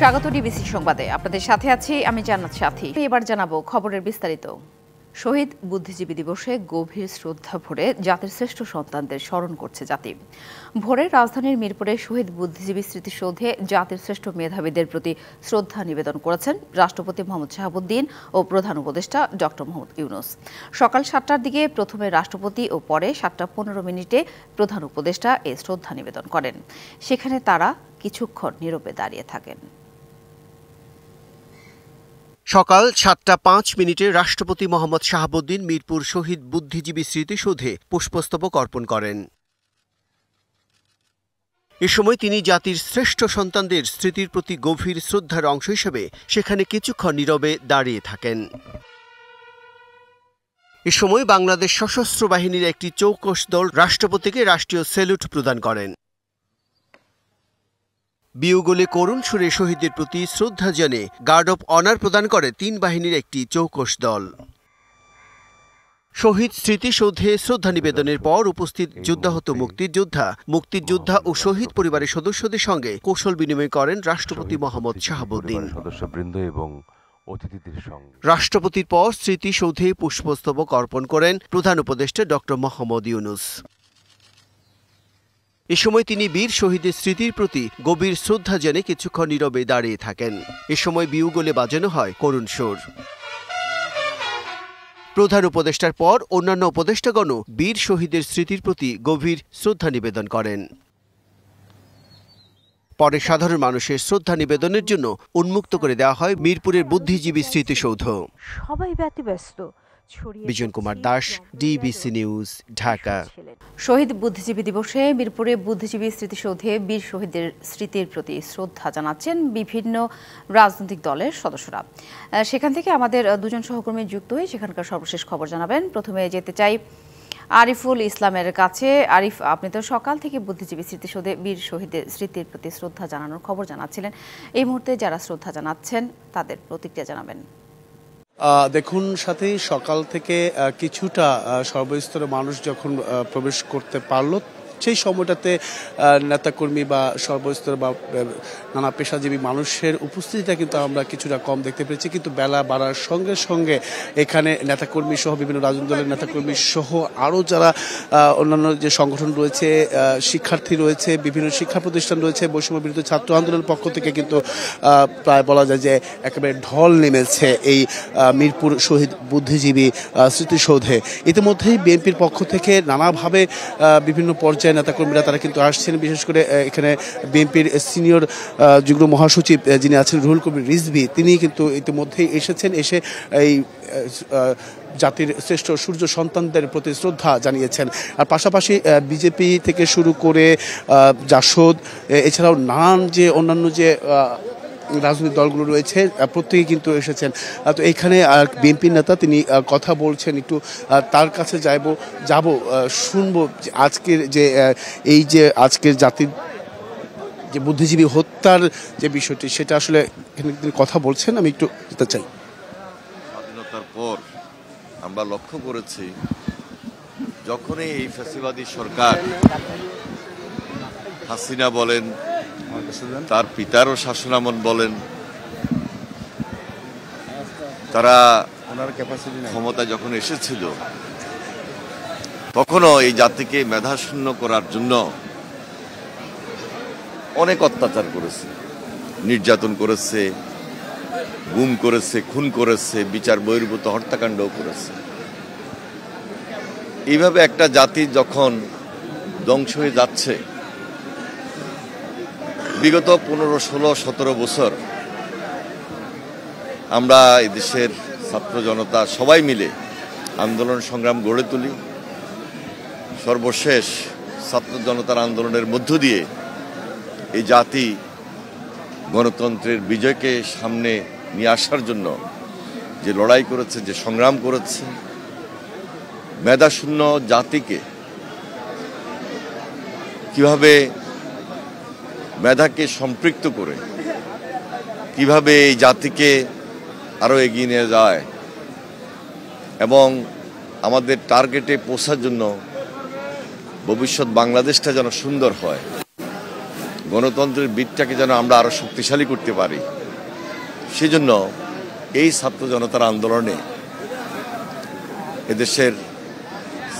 স্বাগত ডিবিসি সংবাদে। আপনাদের সাথে আছি আমি জান্নাত সাথী। এবার জানাবো খবরের বিস্তারিত। শহীদ বুদ্ধিজীবী দিবসে গভীর শ্রদ্ধা ভরে জাতির শ্রেষ্ঠ সন্তানদের স্মরণ করছে জাতি। ভোরে রাজধানীর মিরপুরে শহীদ বুদ্ধিজীবী স্মৃতিসৌধে জাতির শ্রেষ্ঠ মেধাবীদের প্রতি শ্রদ্ধা নিবেদন করেছেন রাষ্ট্রপতি মোহাম্মদ শাহাবুদ্দিন ও প্রধান উপদেষ্টা ডক্টর মোহাম্মদ ইউনূস। সকাল ৭টার দিকে প্রথমে রাষ্ট্রপতি ও পরে ৭টা ১৫ প্রধান উপদেষ্টা এ শ্রদ্ধা নিবেদন করেন। সেখানে তারা কিছুক্ষণ নীরবে দাঁড়িয়ে থাকেন। সকাল ৭টা ৫ রাষ্ট্রপতি মোহাম্মদ শাহাবুদ্দিন মিরপুর শহীদ বুদ্ধিজীবী স্মৃতিসৌধে পুষ্পস্তবক অর্পণ করেন। এ সময় তিনি জাতির শ্রেষ্ঠ সন্তানদের স্মৃতির প্রতি গভীর শ্রদ্ধার অংশ হিসেবে সেখানে কিছুক্ষণ নীরবে দাঁড়িয়ে থাকেন। এ সময় বাংলাদেশ সশস্ত্র বাহিনীর একটি চৌকস দল রাষ্ট্রপতিকে রাষ্ট্রীয় স্যালুট প্রদান করেন। বিয়োগলে করুণ সুরে শহীদদের প্রতি শ্রদ্ধা জানিয়ে গার্ড অব অনার প্রদান করে ৩ বাহিনীর একটি চৌকস দল। শহীদ স্মৃতিসৌধে শ্রদ্ধা নিবেদনের পর উপস্থিত যুদ্ধাহত মুক্তিযোদ্ধা ও শহীদ পরিবারের সদস্যদের সঙ্গে কৌশল বিনিময় করেন রাষ্ট্রপতি মোহাম্মদ শাহাবুদ্দিন। রাষ্ট্রপতির পর স্মৃতিসৌধে পুষ্পস্তবক অর্পণ করেন প্রধান উপদেষ্টা ডক্টর মোহাম্মদ ইউনূস। এ সময় তিনি বীর শহীদের স্মৃতির প্রতি গভীর শ্রদ্ধা জানিয়ে কিছুক্ষণ নীরবে দাঁড়িয়ে থাকেন। এ সময় বিয়োগলে বাজানো হয় করুণ সুর। প্রধান উপদেষ্টার পর অন্যান্য উপদেষ্টাগণও বীর শহীদের স্মৃতির প্রতি গভীর শ্রদ্ধা নিবেদন করেন। পরে সাধারণ মানুষের শ্রদ্ধা নিবেদনের জন্য উন্মুক্ত করে দেওয়া হয় মিরপুরের বুদ্ধিজীবী স্মৃতিসৌধ। সবাই ব্যতিব্যস্ত। Bijan Kumar Das, DBC news, Dhaka. শহীদ বুদ্ধিজীবী দিবসে মিরপুরে বুদ্ধিজীবী স্মৃতিসৌধে বীর শহীদদের স্মৃতির প্রতি শ্রদ্ধা জানাচ্ছেন বিভিন্ন রাজনৈতিক দলের সদস্যরা। সেখান থেকে আমাদের দুজন সহকর্মী যুক্ত হয়ে সেখানকার সর্বশেষ খবর জানাবেন। প্রথমে যেতে চাই আরিফুল ইসলামের কাছে। আরিফ, আপনি তো সকাল থেকে বুদ্ধিজীবী স্মৃতিসৌধে বীর শহীদের স্মৃতির প্রতি শ্রদ্ধা জানানোর খবর জানাচ্ছিলেন। এই মুহূর্তে যারা শ্রদ্ধা জানাচ্ছেন তাদের প্রতিক্রিয়া জানাবেন। দেখুন সাথেই সকাল থেকে কিছুটা সর্বস্তরের মানুষ যখন প্রবেশ করতে পারলো, সেই সময়টাতে নেতাকর্মী বা সর্বস্তর বা নানা পেশাজীবী মানুষের উপস্থিতিটা কিন্তু আমরা কিছুটা কম দেখতে পেরেছি। কিন্তু বেলা বাড়ার সঙ্গে সঙ্গে এখানে নেতাকর্মী সহ বিভিন্ন রাজনৈতিক দলের নেতাকর্মী সহ আরও যারা অন্যান্য যে সংগঠন রয়েছে, শিক্ষার্থী রয়েছে, বিভিন্ন শিক্ষা প্রতিষ্ঠান রয়েছে, বৈষম্য বিরোধী ছাত্র আন্দোলনের পক্ষ থেকে কিন্তু প্রায় বলা যায় যে একেবারে ঢল নেমেছে এই মিরপুর শহীদ বুদ্ধিজীবী স্মৃতিসৌধে। ইতিমধ্যেই বিএনপির পক্ষ থেকে নানাভাবে বিভিন্ন পর্যায়ে নেতাকর্মীরা তারা কিন্তু আসছেন। বিশেষ করে এখানে বিএনপির সিনিয়র যুগ্ম মহাসচিব যিনি আছেন রুহুল কবির রিজভী, তিনি কিন্তু ইতিমধ্যেই এসেছেন। এসে এই জাতির শ্রেষ্ঠ সূর্য সন্তানদের প্রতি শ্রদ্ধা জানিয়েছেন। আর পাশাপাশি বিজেপি থেকে শুরু করে জাসদ, এছাড়াও নানান যে অন্যান্য যে রাজনৈতিক দলগুলো রয়েছে প্রত্যেকেই কিন্তু এসেছেন। তো এখানে বিএনপির নেতা তিনি কথা বলছেন, একটু তার কাছে যাব শুনবো আজকের যে এই যে আজকের জাতির যে বুদ্ধিজীবী হত্যার যে বিষয়টি সেটা আসলে এখানে তিনি কথা বলছেন। আমি একটু যেতে চাই। স্বাধীনতার পর আমরা লক্ষ্য করেছি যখনই এই ফ্যাসিবাদী সরকার হাসিনা বলেন, তার পিতারও শাসনামল বলেন, তারা ক্ষমতা যখন এসেছিল তখনও এই জাতিকে মেধাশূন্য করার জন্য অনেক অত্যাচার করেছে, নির্যাতন করেছে, গুম করেছে, খুন করেছে, বিচার বহির্ভূত হত্যাকাণ্ডও করেছে। এইভাবে একটা জাতি যখন ধ্বংস হয়ে যাচ্ছে, বিগত 15, 16, 17 বছর আমরা এই দেশের ছাত্র জনতা সবাই মিলে আন্দোলন সংগ্রাম গড়ে তুলি। সর্বশেষ ছাত্র জনতার আন্দোলনের মধ্য দিয়ে এই জাতি গণতন্ত্রের বিজয়কে সামনে নিয়ে আসার জন্য যে লড়াই করেছে, যে সংগ্রাম করেছে, মেধাশূন্য জাতিকে কিভাবে মেধাকে সম্পৃক্ত করে কিভাবে এই জাতিকে আরো এগিয়ে নিয়ে যায় এবং আমাদের টার্গেটে পৌঁছার জন্য ভবিষ্যৎ বাংলাদেশটা যেন সুন্দর হয়, গণতন্ত্রের বীজটাকে যেন আমরা আরো শক্তিশালী করতে পারি। সেজন্য এই ছাত্র জনতার আন্দোলনে এদেশের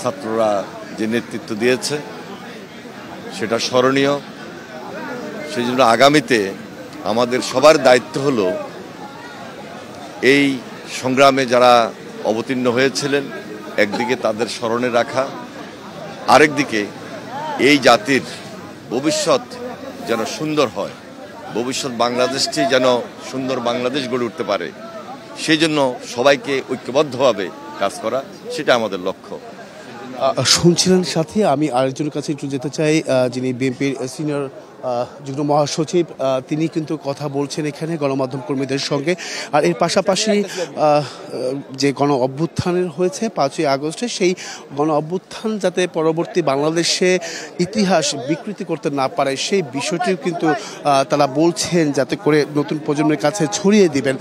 ছাত্ররা যে নেতৃত্ব দিয়েছে সেটা স্মরণীয়। সেই জন্য আগামীতে আমাদের সবার দায়িত্ব হলো এই সংগ্রামে যারা অবতীর্ণ হয়েছিলেন একদিকে তাদের স্মরণে রাখা, আরেকদিকে এই জাতির ভবিষ্যৎ যেন সুন্দর হয়, ভবিষ্যৎ বাংলাদেশটি যেন সুন্দর বাংলাদেশ গড়ে উঠতে পারে, সেই জন্য সবাইকে ঐক্যবদ্ধভাবে কাজ করা, সেটা আমাদের লক্ষ্য। শুনছিলেন সাথে আমি আরেকজনের কাছে একটু যেতে চাই, যিনি বিএনপির সিনিয়র যুগ্ম মহাসচিব, তিনি কিন্তু কথা বলছেন এখানে গণমাধ্যম কর্মীদের সঙ্গে। আর এর পাশাপাশি যে গণ অভ্যুত্থানের হয়েছে 5ই আগস্টে, সেই গণ অভ্যুত্থান যাতে পরবর্তী বাংলাদেশে ইতিহাস বিকৃতি করতে না পারে সেই বিষয়টিও কিন্তু তারা বলছেন, যাতে করে নতুন প্রজন্মের কাছে ছড়িয়ে দিবেন।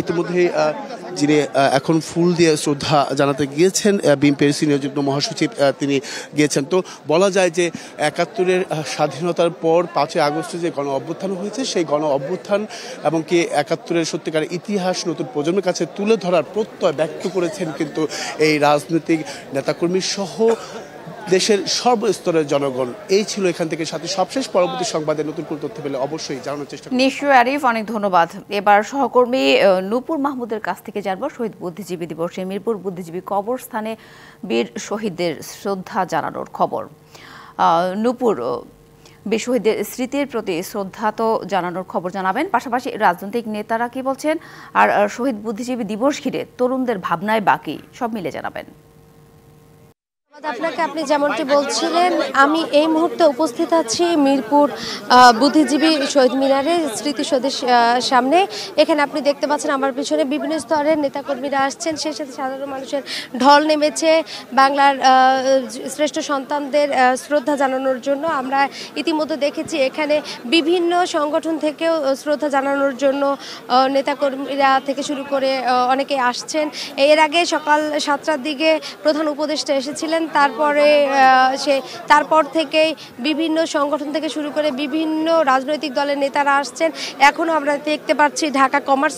ইতিমধ্যেই যিনি এখন ফুল দিয়ে শ্রদ্ধা জানাতে গিয়েছেন বিএনপির সিনিয়র যুগ্ম মহাসচিব, তিনি গিয়েছেন। তো বলা যায় যে 71-এর স্বাধীনতার পর 5ই আগস্টে যে গণ অভ্যুত্থান হয়েছে, সেই গণ অভ্যুত্থান এবং কি 71-এর সত্যিকার ইতিহাস নতুন প্রজন্মের কাছে তুলে ধরার প্রত্যয় ব্যক্ত করেছেন কিন্তু এই রাজনৈতিক নেতাকর্মী সহ দেশের সর্বস্তরের জনগণ। এই ছিল এখান থেকে সাথে সবশেষ। পরবর্তী সংবাদে নতুন কোন তথ্য পেলে অবশ্যই জানানোর চেষ্টা করব। নিশ্চয়ই আরিফ, অনেক ধন্যবাদ। এবার সহকর্মী নূপুর মাহমুদের কাছ থেকে জানবো শহীদ বুদ্ধিজীবী দিবসে মিরপুর বুদ্ধিজীবী কবরস্থানে বীর শহীদদের শ্রদ্ধা জানানোর খবর। নূপুর, বীর শহীদদের স্মৃতির প্রতি শ্রদ্ধা তো জানানোর খবর জানাবেন, পাশাপাশি রাজনৈতিক নেতারা কি বলছেন, আর শহীদ বুদ্ধিজীবী দিবস ঘিরে তরুণদের ভাবনায় বাকি সব মিলে জানাবেন। আপনাকে আপনি যেমনটি বলছিলেন, আমি এই মুহূর্তে উপস্থিত আছি মিরপুর বুদ্ধিজীবী শহীদ মিনারের স্মৃতিসৌধের সামনে। এখানে আপনি দেখতে পাচ্ছেন আমার পিছনে বিভিন্ন স্তরের নেতাকর্মীরা আসছেন, সেই সাথে সাধারণ মানুষের ঢল নেমেছে বাংলার শ্রেষ্ঠ সন্তানদের শ্রদ্ধা জানানোর জন্য। আমরা ইতিমধ্যে দেখেছি এখানে বিভিন্ন সংগঠন থেকেও শ্রদ্ধা জানানোর জন্য নেতাকর্মীরা থেকে শুরু করে অনেকে আসছেন। এর আগে সকাল 7টার দিকে প্রধান উপদেষ্টা এসেছিলেন, তারপর থেকেই বিভিন্ন সংগঠন থেকে শুরু করে বিভিন্ন রাজনৈতিক দলের নেতারা আসছেন। এখনও আমরা দেখতে পাচ্ছি ঢাকা কমার্স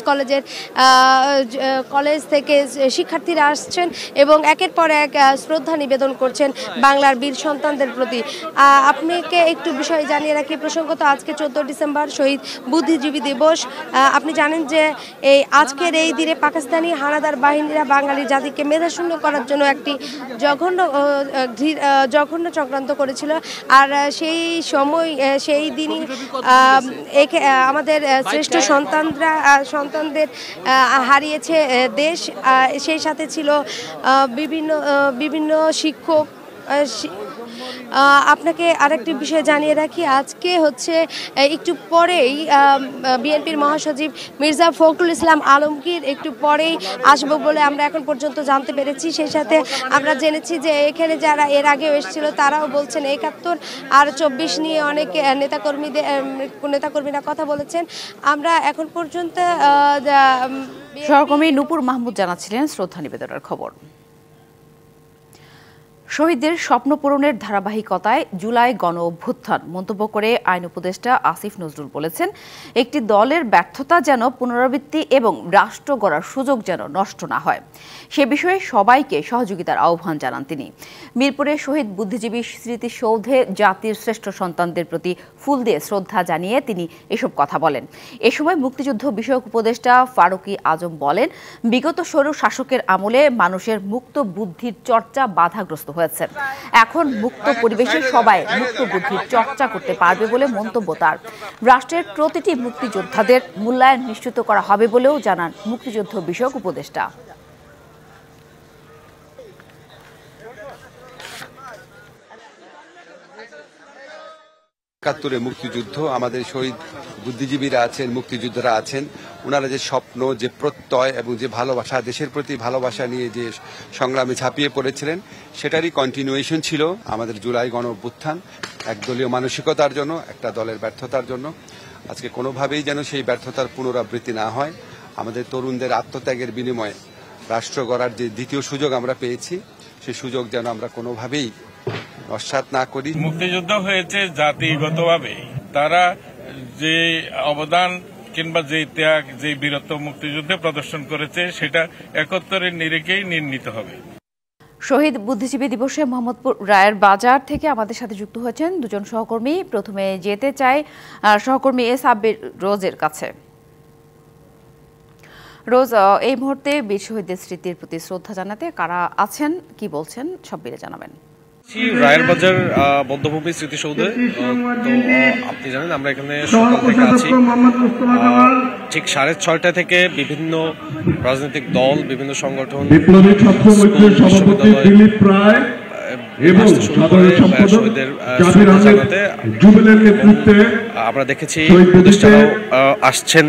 কলেজ থেকে শিক্ষার্থীরা আসছেন এবং একের পর এক শ্রদ্ধা নিবেদন করছেন বাংলার বীর সন্তানদের প্রতি। আপনাকে একটু বিষয় জানিয়ে রাখি, প্রসঙ্গত আজকে 14 ডিসেম্বর শহীদ বুদ্ধিজীবী দিবস। আপনি জানেন যে আজকের এই দিনে পাকিস্তানি হানাদার বাহিনীরা বাঙালি জাতিকে মেধাশূন্য করার জন্য একটি জঘন্য চক্রান্ত করেছিল। আর সেই সময় সেই দিনই আমাদের শ্রেষ্ঠ সন্তানদের হারিয়েছে দেশ। সেই সাথে ছিল বিভিন্ন শিক্ষক। আপনাকে আরেকটি বিষয় জানিয়ে রাখি, আজকে হচ্ছে একটু পরেই বিএনপির মহাসচিব মির্জা ফখরুল ইসলাম আলমগীর একটু পরেই আসবো বলে আমরা এখন পর্যন্ত জানতে পেরেছি। সেই সাথে আমরা জেনেছি যে এখানে যারা এর আগেও এসেছিল তারাও বলছেন 71 আর 24 নিয়ে অনেক নেতাকর্মীরা কথা বলেছেন। আমরা এখন পর্যন্ত সহকর্মী নূপুর মাহমুদ জানাচ্ছিলেন শ্রদ্ধা নিবেদনের খবর। শহীদদের স্বপ্ন পূরণের ধারাবাহিকতায় জুলাই গণ অভ্যুত্থান মন্তব্য করে আইন উপদেষ্টা আসিফ নজরুল বলেছেন, একটি দলের ব্যর্থতা যেন পুনরাবৃত্তি এবং রাষ্ট্র গড়ার সুযোগ যেন নষ্ট না হয়, সে বিষয়ে সবাইকে সহযোগিতার আহ্বান জানান তিনি। মিরপুরে শহীদ বুদ্ধিজীবী স্মৃতিসৌধে জাতির শ্রেষ্ঠ সন্তানদের প্রতি ফুল দিয়ে শ্রদ্ধা জানিয়ে তিনি এসব কথা বলেন। এ সময় মুক্তিযুদ্ধ বিষয়ক উপদেষ্টা ফারুকী আজম বলেন, বিগত স্বৈর শাসকের আমলে মানুষের মুক্ত বুদ্ধির চর্চা বাধাগ্রস্ত হয়েছে। এখন মুক্ত পরিবেশে সবাই মুক্ত বুদ্ধির চর্চা করতে পারবে বলে মন্তব্য তার। রাষ্ট্রের প্রতিটি মুক্তিযোদ্ধাদের মূল্যায়ন নিশ্চিত করা হবে বলেও জানান মুক্তিযুদ্ধ বিষয়ক উপদেষ্টা। ৭১ মুক্তিযুদ্ধ, আমাদের শহীদ বুদ্ধিজীবীরা আছেন, মুক্তিযোদ্ধারা আছেন, ওনারা যে স্বপ্ন, যে প্রত্যয় এবং যে ভালোবাসা, দেশের প্রতি ভালোবাসা নিয়ে যে সংগ্রামে ঝাঁপিয়ে পড়েছিলেন, সেটারই কন্টিনিউয়েশন ছিল আমাদের জুলাই গণ অভ্যুত্থান। একদলীয় মানসিকতার জন্য, একটা দলের ব্যর্থতার জন্য আজকে কোনোভাবেই যেন সেই ব্যর্থতার পুনরাবৃত্তি না হয়। আমাদের তরুণদের আত্মত্যাগের বিনিময়ে রাষ্ট্র গড়ার যে দ্বিতীয় সুযোগ আমরা পেয়েছি, সেই সুযোগ যেন আমরা কোনোভাবেই নস্যাৎ না করি। মুক্তিযুদ্ধ হয়েছে জাতিগতভাবে, তারা যে অবদান কিংবা যে ত্যাগ, যে বীরত্ব মুক্তিযুদ্ধে প্রদর্শন করেছে সেটা 71-এর নিরিখেই নির্ণীত হবে। শহীদ বুদ্ধিজীবী দিবসে মোহাম্মদপুর রায়ের বাজার থেকে আমাদের সাথে যুক্ত হয়েছেন দুজন সহকর্মী। প্রথমে যেতে চাই সহকর্মী সাব্বির রোজের কাছে। রোজ, এই মুহূর্তে বীর শহীদদের স্মৃতির প্রতি শ্রদ্ধা জানাতে কারা আছেন, কি বলছেন সব মিলে জানাবেন। রায়ের বাজার বদ্ধভূমি স্মৃতিসৌধে। তো আপনি জানেন আমরা এখানে সকাল থেকে আছি, ঠিক 6:30 থেকে বিভিন্ন রাজনৈতিক দল, বিভিন্ন সংগঠন, শহীদদের শ্রদ্ধা জানাতে আমরা দেখেছি উপদেষ্টারাও আসছেন।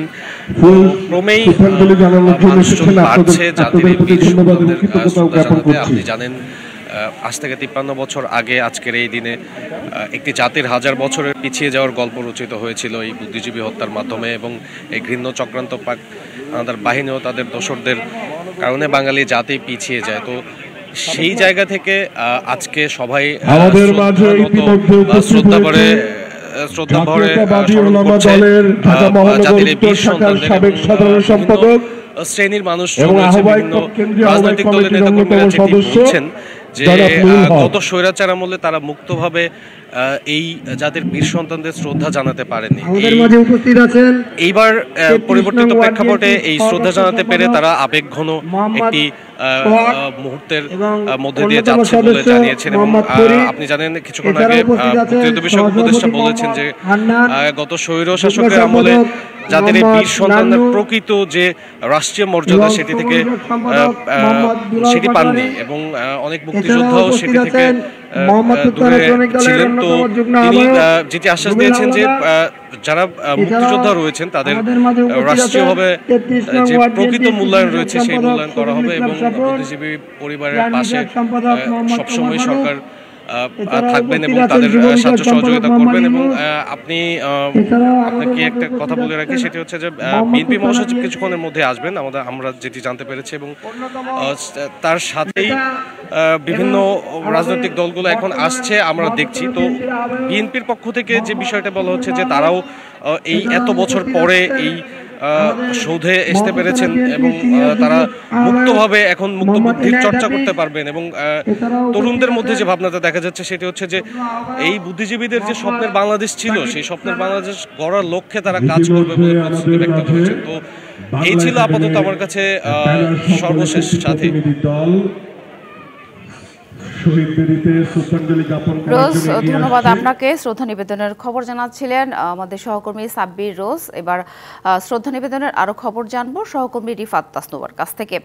ক্রমেই মানুষজন বাড়ছে জাতির বীর শহীদদের শ্রদ্ধা জানাতে। আপনি জানেন আজ থেকে 53 বছর আগে আজকের এই দিনে একটি জাতির 1000 বছরের পিছিয়ে যাওয়ার গল্প রচিত হয়েছিল এই বুদ্ধিজীবী হত্যার মাধ্যমে, এবং এই ঘৃণ্য চক্রান্ত পাক আমাদের বাহিনী ও তাদের দোসরদের কারণে বাঙালি জাতি পিছিয়ে যায়। তো সেই জায়গা থেকে আজকে সবাই শ্রদ্ধা ভরে স্মরণ করছে জাতির এই বীর সন্তানদের। শ্রেণীর মানুষ বিভিন্ন রাজনৈতিক দলের নেতাকর্মীরা যেটি বলছেন যে গত স্বৈরাচার আমলে তারা মুক্তভাবে এই জাতির বীর সন্তানদের শ্রদ্ধা জানাতে পারেনি। এইবার পরিবর্তিত প্রেক্ষাপটে এই শ্রদ্ধা জানাতে পেরে তারা আবেগঘন একটি মুহূর্তের মধ্যে দিয়ে যাচ্ছে বলে জানিয়েছেন। এবং আপনি জানেন কিছুক্ষণ আগে মুক্তিযুদ্ধ বিষয়ক উপদেষ্টা বলেছেন যে গত স্বৈর শাসকের আমলে যাদের এই বীর সন্তানদের প্রকৃত যে রাষ্ট্রীয় মর্যাদা সেটি থেকে সেটি পাননি, এবং অনেক মুক্তিযোদ্ধাও সেটি থেকে দূরে ছিলেন। তো তিনি যেটি আশ্বাস দিয়েছেন যে যারা মুক্তিযোদ্ধা রয়েছেন তাদের রাষ্ট্রীয়ভাবে যে প্রকৃত মূল্যায়ন রয়েছে সেই মূল্যায়ন করা হবে, এবং বুদ্ধিজীবী পরিবারের পাশে সবসময় সরকার থাকবেন এবং তাদের সাহায্য সহযোগিতা করবেন। এবং আপনাকে একটা কথা বলে রাখি, সেটি হচ্ছে যে বিএনপি মহাসচিব কিছুক্ষণের মধ্যে আসবেন আমরা যেটি জানতে পেরেছি, এবং তার সাথেই বিভিন্ন রাজনৈতিক দলগুলো এখন আসছে আমরা দেখছি। তো বিএনপির পক্ষ থেকে যে বিষয়টা বলা হচ্ছে যে তারাও এই এত বছর পরে এই সৌধে আসতে পেরেছেন এবং তারা মুক্তভাবে এখন মুক্ত বুদ্ধির চর্চা করতে পারবেন। এবং তরুণদের মধ্যে যে ভাবনাটা দেখা যাচ্ছে সেটি হচ্ছে যে এই বুদ্ধিজীবীদের যে স্বপ্নের বাংলাদেশ ছিল সেই স্বপ্নের বাংলাদেশ গড়ার লক্ষ্যে তারা কাজ করবে বলে প্রতিশ্রুতি ব্যক্ত করেছেন। তো এই ছিল আপাতত আমার কাছে সর্বশেষ সাথী। রোজ, ধন্যবাদ আপনাকে। শ্রদ্ধা নিবেদনের খবর জানাচ্ছিলেন আমাদের সহকর্মী সাব্বির রোজ। এবার শ্রদ্ধা নিবেদনের আরো খবর জানবো সহকর্মী রিফাত তাসনুবার কাছ থেকে।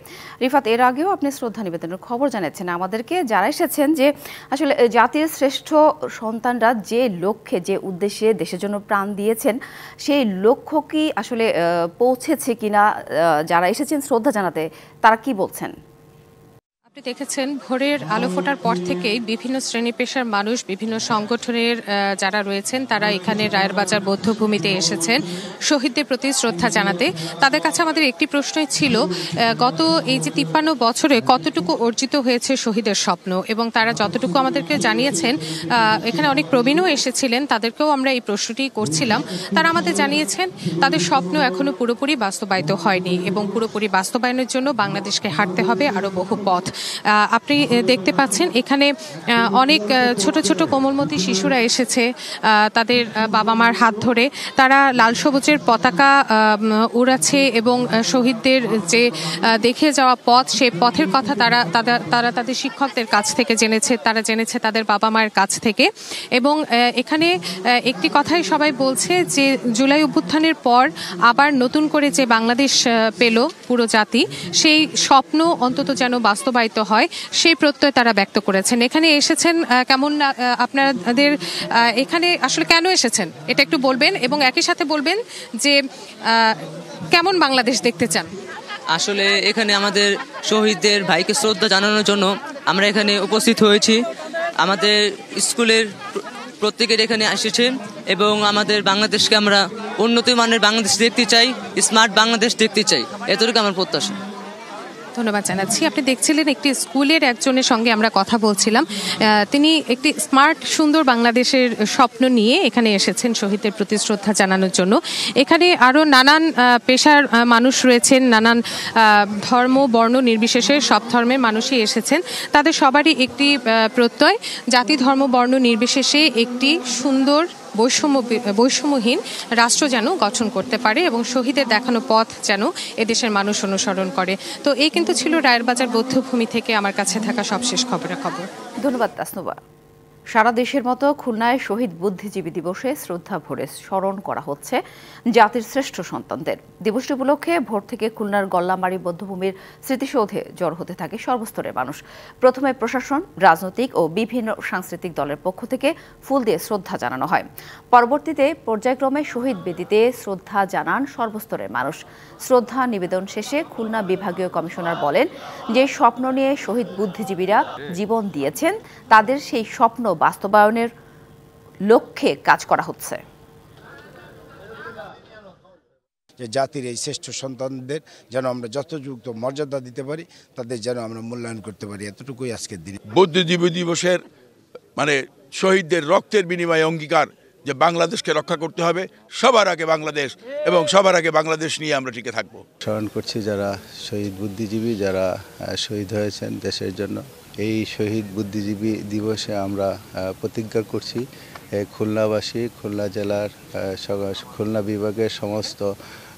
রিফাত, এর আগেও আপনি শ্রদ্ধা নিবেদনের খবর জানাচ্ছেন আমাদেরকে, যারা এসেছেন যে আসলে জাতির শ্রেষ্ঠ সন্তানরা যে লক্ষ্যে যে উদ্দেশ্যে দেশের জন্য প্রাণ দিয়েছেন সেই লক্ষ্য কি আসলে পৌঁছেছে কিনা, যারা এসেছেন শ্রদ্ধা জানাতে তারা কি বলছেন? আপনি দেখেছেন ভোরের আলো ফোটার পর থেকেই বিভিন্ন শ্রেণী পেশার মানুষ, বিভিন্ন সংগঠনের যারা রয়েছেন তারা এখানে রায়ের বাজার বৌদ্ধভূমিতে এসেছেন শহীদদের প্রতি শ্রদ্ধা জানাতে। তাদের কাছে আমাদের একটি প্রশ্নই ছিল, গত এই যে 53 বছরে কতটুকু অর্জিত হয়েছে শহীদের স্বপ্ন, এবং তারা যতটুকু আমাদেরকে জানিয়েছেন, এখানে অনেক প্রবীণও এসেছিলেন, তাদেরকেও আমরা এই প্রশ্নটি করছিলাম। তারা আমাদের জানিয়েছেন তাদের স্বপ্ন এখনো পুরোপুরি বাস্তবায়িত হয়নি, এবং পুরোপুরি বাস্তবায়নের জন্য বাংলাদেশকে হাঁটতে হবে আরো বহু পথ। আপনি দেখতে পাচ্ছেন এখানে অনেক ছোট ছোট কোমলমতি শিশুরা এসেছে, তাদের বাবা মার হাত ধরে তারা লাল সবুজের পতাকা উড়াচ্ছে, এবং শহীদদের যে দেখে যাওয়া পথ সেই পথের কথা তারা তাদের শিক্ষকদের কাছ থেকে জেনেছে, তারা জেনেছে তাদের বাবা মায়ের কাছ থেকে। এবং এখানে একটি কথাই সবাই বলছে যে জুলাই অভ্যুত্থানের পর আবার নতুন করে যে বাংলাদেশ পেল পুরো জাতি, সেই স্বপ্ন অন্তত যেন বাস্তবায়িত হয় সেই প্রত্যয় তারা ব্যক্ত করেছেন। এখানে এসেছেন কেমন, আপনাদের এখানে আসলে কেন এসেছেন এটা একটু বলবেন, এবং একই সাথে বলবেন যে কেমন বাংলাদেশ দেখতে চান। আসলে এখানে আমাদের শহীদদের ভাইকে শ্রদ্ধা জানানোর জন্য আমরা এখানে উপস্থিত হয়েছি। আমাদের স্কুলের প্রত্যেকের এখানে এসেছে, এবং আমাদের বাংলাদেশকে আমরা উন্নত মানের বাংলাদেশ দেখতে চাই, স্মার্ট বাংলাদেশ দেখতে চাই, এতটুকু আমার প্রত্যাশা। ধন্যবাদ জানাচ্ছি। আপনি দেখছিলেন একটি স্কুলের একজনের সঙ্গে আমরা কথা বলছিলাম। তিনি একটি স্মার্ট সুন্দর বাংলাদেশের স্বপ্ন নিয়ে এখানে এসেছেন শহীদদের প্রতি শ্রদ্ধা জানানোর জন্য। এখানে আরও নানান পেশার মানুষ রয়েছেন, নানান ধর্ম বর্ণ নির্বিশেষে সব ধর্মের মানুষই এসেছেন। তাদের সবারই একটি প্রত্যয়, জাতি ধর্ম বর্ণ নির্বিশেষে একটি সুন্দর বৈষম্যহীন রাষ্ট্র যেন গঠন করতে পারে এবং শহীদের দেখানো পথ যেন এদেশের মানুষ অনুসরণ করে। তো এই কিন্তু ছিল রায়ের বাজার বৌদ্ধভূমি থেকে আমার কাছে থাকা সবশেষ খবর। ধন্যবাদ তাসনুবা। সারা দেশের মতো খুলনায় শহীদ বুদ্ধিজীবী দিবসে শ্রদ্ধা ভরে স্মরণ করা হচ্ছে জাতির শ্রেষ্ঠ সন্তানদের। দিবসটি উপলক্ষে ভোর থেকে খুলনার গল্লামারী বৌদ্ধভূমির স্মৃতিসৌধে জড়ো হতে থাকে সর্বস্তরের মানুষ। প্রথমে প্রশাসন, রাজনৈতিক ও বিভিন্ন সাংস্কৃতিক দলের পক্ষ থেকে ফুল দিয়ে শ্রদ্ধা জানানো হয়। পরবর্তীতে পর্যায়ক্রমে শহীদ বেদিতে শ্রদ্ধা জানান সর্বস্তরের মানুষ। শ্রদ্ধা নিবেদন শেষে খুলনা বিভাগীয় কমিশনার বলেন, যে স্বপ্ন নিয়ে শহীদ বুদ্ধিজীবীরা জীবন দিয়েছেন তাদের সেই স্বপ্ন বাস্তবায়নের লক্ষ্যে কাজ করা হচ্ছে। যে জাতির এই শ্রেষ্ঠ সন্তানদের যেন আমরা যথাযথ মর্যাদা দিতে পারি, তাদের যেন আমরা মূল্যায়ন করতে পারি, এতটুকুই আজকের দিনে। বুদ্ধিজীবী দিবসের শহীদদের রক্তের বিনিময়ে অঙ্গীকার যে বাংলাদেশকে রক্ষা করতে হবে, সবার আগে বাংলাদেশ এবং সবার আগে বাংলাদেশ নিয়ে আমরা টিকে থাকবো। স্মরণ করছি যারা শহীদ বুদ্ধিজীবী, যারা শহীদ হয়েছেন দেশের জন্য। এই শহীদ বুদ্ধিজীবী দিবসে আমরা প্রতিজ্ঞা করছি খুলনাবাসী, খুলনা জেলার খুলনা বিভাগের সমস্ত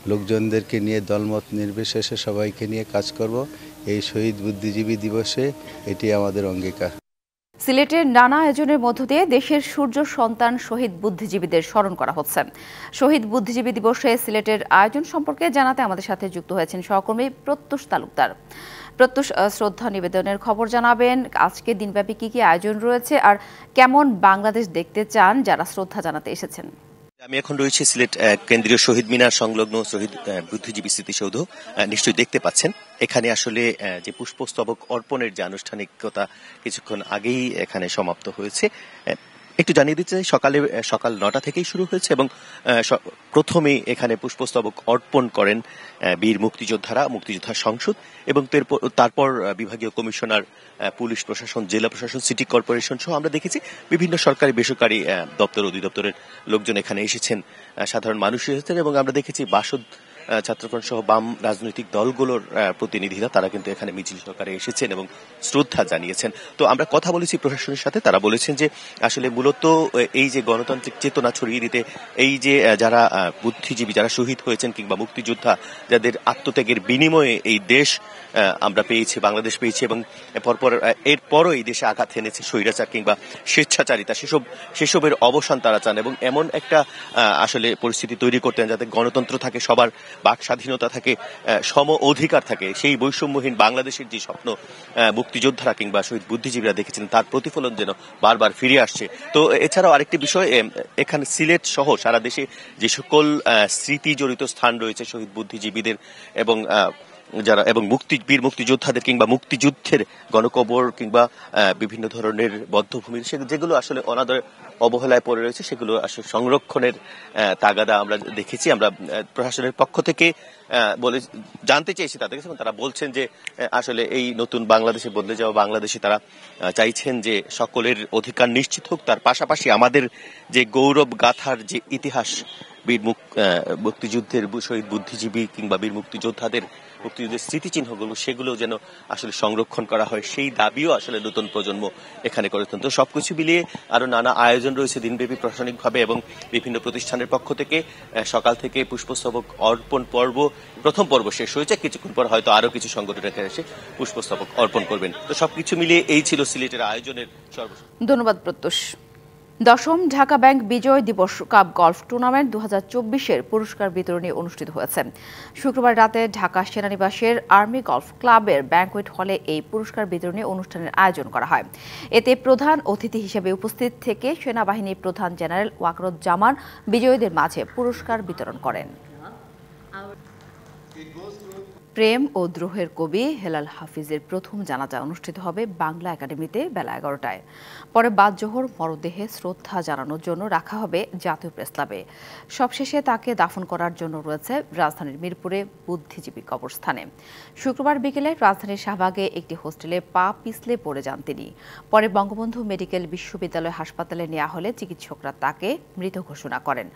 লোকজনদেরকে নিয়ে দলমত নির্বিশেষে সবাইকে নিয়ে কাজ করব এই শহীদ বুদ্ধিজীবী দিবসে। এটি আমাদের অঙ্গীকার। সিলেটের নানা আয়োজনের মধ্য দিয়ে দেশের সূর্য সন্তান শহীদ বুদ্ধিজীবীদের স্মরণ করা হচ্ছে। শহীদ বুদ্ধিজীবী দিবসে সিলেটের আয়োজন সম্পর্কে জানাতে আমাদের সাথে যুক্ত হয়েছেন সহকর্মী প্রত্যুষ তালুকদার। প্রত্যুষ, শ্রদ্ধা নিবেদনের খবর জানাবেন। আজকে দিনব্যাপী কি আয়োজন রয়েছে আর কেমন বাংলাদেশ দেখতে চান যারা শ্রদ্ধা জানাতে এসেছেন? আমি এখন রয়েছি সিলেট কেন্দ্রীয় শহীদ মিনার সংলগ্ন শহীদ বুদ্ধিজীবী স্মৃতিসৌধ। নিশ্চয়ই দেখতে পাচ্ছেন এখানে আসলে যে পুষ্পস্তবক অর্পণের যে আনুষ্ঠানিকতা কিছুক্ষণ আগেই এখানে সমাপ্ত হয়েছে। একটু জানিয়ে দিতে চাই, সকাল 9টা থেকেই শুরু হয়েছে এবং প্রথমেই এখানে পুষ্পস্তবক অর্পণ করেন বীর মুক্তিযোদ্ধা সংসদ এবং তারপর বিভাগীয় কমিশনার, পুলিশ প্রশাসন, জেলা প্রশাসন, সিটি কর্পোরেশন সহ আমরা দেখেছি বিভিন্ন সরকারি বেসরকারি দপ্তর অধিদপ্তরের লোকজন এখানে এসেছেন, সাধারণ মানুষ এসেছেন এবং আমরা দেখেছি বাসদ ছাত্রফ্রন্ট সহ বাম রাজনৈতিক দলগুলোর প্রতিনিধিরা তারা কিন্তু এখানে মিছিল সহকারে এসেছেন এবং শ্রদ্ধা জানিয়েছেন। তো আমরা কথা বলেছি প্রশাসনের সাথে, তারা বলেছেন যে আসলে মূলত এই যে গণতান্ত্রিক চেতনা ছড়িয়ে দিতে এই যে যারা বুদ্ধিজীবী, যারা শহীদ হয়েছেন কিংবা মুক্তিযোদ্ধা, যাদের আত্মত্যাগের বিনিময়ে এই দেশ আমরা পেয়েছি, বাংলাদেশ পেয়েছি এবং এরপরও এই দেশে আঘাত এনেছে স্বৈরাচার কিংবা স্বেচ্ছাচারিতা, সেসবের অবসান তারা চান এবং এমন একটা আসলে পরিস্থিতি তৈরি করতেন যাতে গণতন্ত্র থাকে, সবার বাক স্বাধীনতা থাকে, সম অধিকার থাকে। সেই বৈষম্যহীন বাংলাদেশের যে স্বপ্ন মুক্তিযোদ্ধারা কিংবা শহীদ বুদ্ধিজীবীরা দেখেছেন তার প্রতিফলন যেন বারবার ফিরে আসছে। তো এছাড়াও আরেকটি বিষয়, এখানে সিলেট সহ সারা দেশে যে সকল স্মৃতি জড়িত স্থান রয়েছে শহীদ বুদ্ধিজীবীদের এবং বীর মুক্তিযোদ্ধাদের কিংবা মুক্তিযুদ্ধের গণকবর কিংবা বিভিন্ন ধরনের বদ্ধভূমি যেগুলো আসলে অনাদর অবহেলায় পড়ে রয়েছে সেগুলো আসলে সংরক্ষণের তাগাদা আমরা দেখেছি। আমরা প্রশাসনের পক্ষ থেকে জানতে চেয়েছি তাদের কাছে, তারা বলছেন যে আসলে এই নতুন বাংলাদেশে, বদলে যাওয়া বাংলাদেশে তারা চাইছেন যে সকলের অধিকার নিশ্চিত হোক, তার পাশাপাশি আমাদের যে গৌরব গাথার যে ইতিহাস, বীর মুক্তিযুদ্ধের শহীদ বুদ্ধিজীবী কিংবা বীর মুক্তিযোদ্ধাদের মুক্তিযুদ্ধের স্মৃতিচিহ্নগুলো সেগুলো যেন আসলে সংরক্ষণ করা হয়, সেই দাবিও আসলে নতুন প্রজন্ম এখানে করেছেন। তো সবকিছু মিলিয়ে আরো নানা আয়োজন রয়েছে দিনব্যাপী প্রশাসনিকভাবে এবং বিভিন্ন প্রতিষ্ঠানের পক্ষ থেকে। সকাল থেকে পুষ্পস্তবক অর্পণ প্রথম পর্ব শেষ হয়েছে, কিছুক্ষণ পর হয়তো আরো কিছু সংগঠন এখানে এসে পুষ্পস্তবক অর্পণ করবেন। তো সবকিছু মিলিয়ে এই ছিল সিলেটের আয়োজনের সর্বশেষ। ধন্যবাদ প্রত্যুষ। দশম ঢাকা ব্যাংক বিজয় দিবস কাপ গলফ টুর্নামেন্ট 2024-এর পুরস্কার বিতরণী অনুষ্ঠিত হয়েছে। শুক্রবার রাতে ঢাকা সেনানিবাসের আর্মি গলফ ক্লাবের ব্যাংকুয়েট হলে এই পুরস্কার বিতরণী অনুষ্ঠানের আয়োজন করা হয়। এতে প্রধান অতিথি হিসেবে উপস্থিত থেকে সেনাবাহিনীর প্রধান জেনারেল ওয়াকারুজ্জামান বিজয়ীদের মাঝে পুরস্কার বিতরণ করেন। প্রেম ও দ্রোহের কবি হেলাল হাফিজের প্রথম জানাজা অনুষ্ঠিত হবে বাংলা একাডেমিতে বেলা 11টায়। পরে বাদ জোহর মরদেহে শ্রদ্ধা জানানোর জন্য রাখা হবে জাতীয় প্রেসক্লাবে। সবশেষে তাকে দাফন করার জন্য রয়েছে রাজধানীর মিরপুরে বুদ্ধিজীবী কবরস্থানে। শুক্রবার বিকেলে রাজধানীর শাহবাগে একটি হোস্টেলে পা পিছলে পড়ে যান তিনি। পরে বঙ্গবন্ধু মেডিকেল বিশ্ববিদ্যালয় হাসপাতালে নেওয়া হলে চিকিৎসকরা তাকে মৃত ঘোষণা করেন।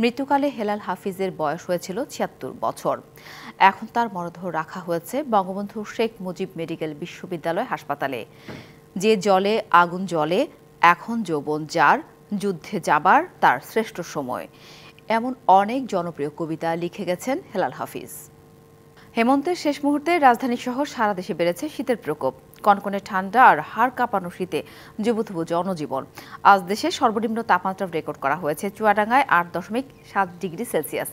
মৃত্যুকালে হেলাল হাফিজের বয়স হয়েছিল ৭৬ বছর। এখন তার মরদেহ রাখা হয়েছে বঙ্গবন্ধু শেখ মুজিব মেডিকেল বিশ্ববিদ্যালয় হাসপাতালে। যে জলে আগুন জ্বলে, এখন যৌবন যার, যুদ্ধে যাবার তার শ্রেষ্ঠ সময়, এমন অনেক জনপ্রিয় কবিতা লিখে গেছেন হেলাল হাফিজ। হেমন্তের শেষ মুহূর্তে রাজধানী সহ সারা দেশে বেড়েছে শীতের প্রকোপ। কনকনে ঠান্ডা আর হাড় কাঁপানো শীতে জুবুথুবু জনজীবন। আজ দেশে সর্বনিম্ন তাপমাত্রা রেকর্ড করা হয়েছে চুয়াডাঙ্গায় ৮.৭ ডিগ্রি সেলসিয়াস।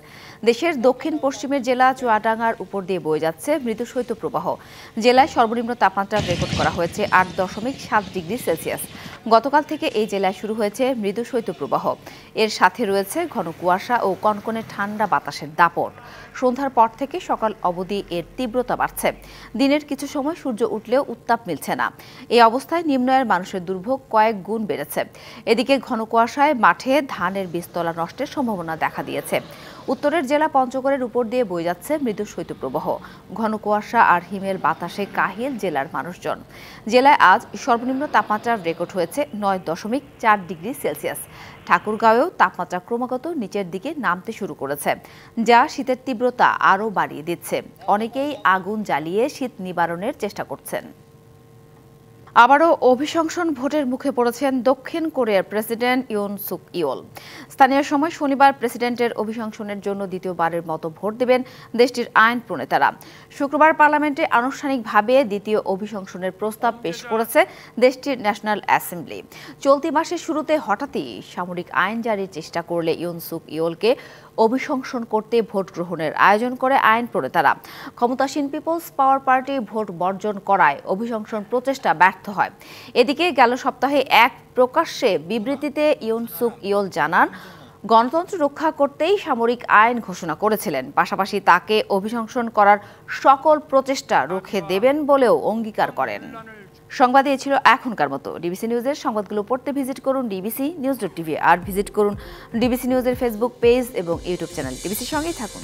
দেশের দক্ষিণ পশ্চিমের জেলা চুয়াডাঙ্গার উপর দিয়ে বয়ে যাচ্ছে মৃদু শৈত্যপ্রবাহ। জেলায় সর্বনিম্ন তাপমাত্রা রেকর্ড করা হয়েছে ৮.৭ ডিগ্রি সেলসিয়াস। গতকাল থেকে এই জেলায় শুরু হয়েছে মৃদু শৈত্যপ্রবাহ। এর সাথে রয়েছে ঘন কুয়াশা ও কনকনে ঠান্ডা বাতাসের দাপট। সন্ধ্যার পর থেকে সকাল অবধি এর তীব্রতা বাড়ছে। দিনের কিছু সময় সূর্য উঠলেও উত্তাপ মিলছে না। এই অবস্থায় নিম্ন আয়ের মানুষের দুর্ভোগ কয়েক গুণ বেড়েছে। এদিকে ঘন কুয়াশায় মাঠে ধানের বীজতলা নষ্টের সম্ভাবনা দেখা দিয়েছে। উত্তরের জেলা পঞ্চগড়ের উপর দিয়ে বয়ে যাচ্ছে মৃদু শৈত্যপ্রবাহ। ঘন কুয়াশা আর হিমেল বাতাসে কাহিল জেলার মানুষজন। জেলায় আজ সর্বনিম্ন তাপমাত্রা রেকর্ড হয়েছে ৯.৪ ডিগ্রি সেলসিয়াস। ঠাকুরগাঁওয়েও তাপমাত্রা ক্রমাগত নিচের দিকে নামতে শুরু করেছে, যা শীতের তীব্রতা আরও বাড়িয়ে দিচ্ছে। অনেকেই আগুন জ্বালিয়ে শীত নিবারণের চেষ্টা করছেন। আবারও অভিশংসন ভোটের মুখে পড়েছেন দক্ষিণ কোরিয়ার প্রেসিডেন্ট ইউন সুক ইয়োল। স্থানীয় সময় শনিবার প্রেসিডেন্টের অভিশংসনের জন্য দ্বিতীয়বারের মতো ভোট দেবেন দেশটির আইন প্রণেতারা। শুক্রবার পার্লামেন্টে আনুষ্ঠানিকভাবে দ্বিতীয় অভিশংসনের প্রস্তাব পেশ করেছে দেশটির ন্যাশনাল অ্যাসেম্বলি। চলতি মাসের শুরুতে হঠাৎই সামরিক আইন জারির চেষ্টা করলে ইউন সুক ইয়োলকে অভিশংসন করতে ভোট গ্রহণের আয়োজন করে আইন প্রণেতারা। ক্ষমতাসীন পিপলস পাওয়ার পার্টি ভোট বর্জন করায় অভিশংসন প্রচেষ্টা ব্যর্থ হয়। এদিকে গেল সপ্তাহে এক প্রকাশ্যে বিবৃতিতে ইউন সুক ইয়োল জানান, গণতন্ত্র রক্ষা করতেই সামরিক আইন ঘোষণা করেছিলেন। পাশাপাশি তাকে অভিশংসন করার সকল প্রচেষ্টা রুখে দেবেন বলেও অঙ্গীকার করেন। সংবাদ এ ছিল এখনকার মতো। ডিবিসি নিউজের সংবাদগুলো পড়তে ভিজিট করুন dbcnews.tv আর ভিজিট করুন ডিবিসি নিউজের ফেসবুক পেজ এবং ইউটিউব চ্যানেল। ডিবিসির সঙ্গেই থাকুন।